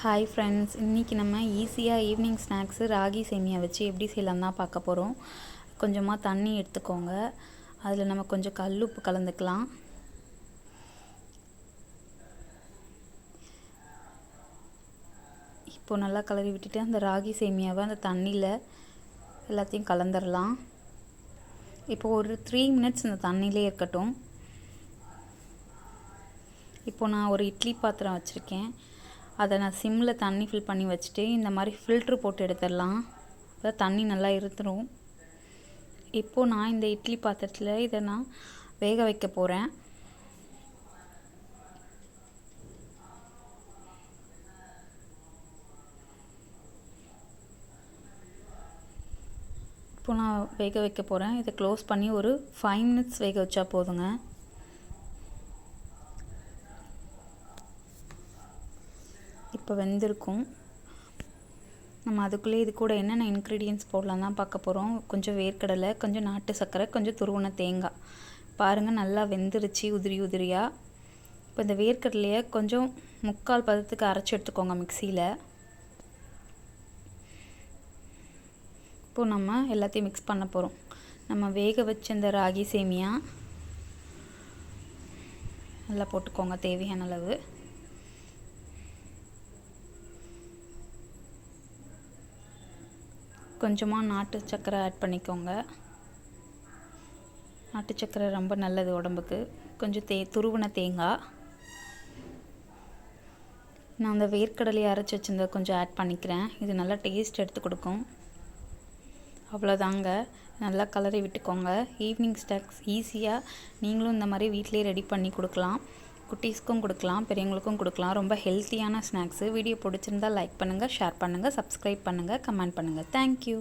Hi friends, இன்றைக்கி நம்ம ஈஸியாக ஈவினிங் ஸ்நாக்ஸு ராகி சேமியா வச்சு எப்படி செய்யலாம் தான் பார்க்க போகிறோம். கொஞ்சமாக தண்ணி எடுத்துக்கோங்க. அதில் நம்ம கொஞ்சம் கல் உப்பு கலந்துக்கலாம். இப்போது நல்லா கலரி விட்டுட்டு அந்த ராகி சேமியாவை அந்த தண்ணியில் எல்லாத்தையும் கலந்துடலாம். இப்போது ஒரு 3 மினிட்ஸ் இந்த தண்ணியிலே இருக்கட்டும். இப்போது நான் ஒரு இட்லி பாத்திரம் வச்சுருக்கேன். அதை நான் சிம்மில் தண்ணி ஃபில் பண்ணி வச்சுட்டு இந்த மாதிரி ஃபில்ட்ரு போட்டு எடுத்துடலாம். அப்போ தண்ணி நல்லா இருந்துடும். இப்போது நான் இந்த இட்லி பாத்திரத்தில் இதை நான் வேக வைக்க போகிறேன். இப்போ நான் வேக வைக்க போகிறேன். இதை க்ளோஸ் பண்ணி ஒரு 5 மினிட்ஸ் வேக வச்சா போதுங்க. இப்போ வெந்திருக்கும். நம்ம அதுக்குள்ளே இது கூட என்னென்ன இன்க்ரீடியன்ட்ஸ் போடலாம் தான் பார்க்க போகிறோம். கொஞ்சம் வேர்க்கடலை, கொஞ்சம் நாட்டு சர்க்கரை, கொஞ்சம் துருவன தேங்காய். பாருங்கள், நல்லா வெந்துருச்சு உதிரி உதிரியாக. இப்போ இந்த வேர்க்கடலையை கொஞ்சம் 3/4 பதத்துக்கு அரைச்சி எடுத்துக்கோங்க மிக்சியில். இப்போது நம்ம எல்லாத்தையும் மிக்ஸ் பண்ண போகிறோம். நம்ம வேக வச்ச இந்த ராகி சேமியா நல்லா போட்டுக்கோங்க தேவையான அளவு. கொஞ்சமாக நாட்டு சர்க்கரை ஆட் பண்ணிக்கோங்க. நாட்டு சர்க்கரை ரொம்ப நல்லது உடம்புக்கு. கொஞ்சம் துருவன தேங்காய். நான் அந்த வேர்க்கடலையை அரைச்சி வச்சிருந்த கொஞ்சம் ஆட் பண்ணிக்கிறேன். இது நல்லா டேஸ்ட் எடுத்து கொடுக்கும். அவ்வளோதாங்க. நல்லா கலரி விட்டுக்கோங்க. ஈவினிங் ஸ்நாக்ஸ் ஈஸியாக நீங்களும் இந்த மாதிரி வீட்டிலே ரெடி பண்ணி கொடுக்கலாம். குட்டீஸ்க்கும் கொடுக்கலாம், பெரியவங்களுக்கும் கொடுக்கலாம். ரொம்ப ஹெல்த்தியான ஸ்நாக்ஸு. வீடியோ பிடிச்சிருந்தால் லைக் பண்ணுங்கள், ஷேர் பண்ணுங்கள், சப்ஸ்கிரைப் பண்ணுங்கள், கமெண்ட் பண்ணுங்கள். தேங்க்யூ.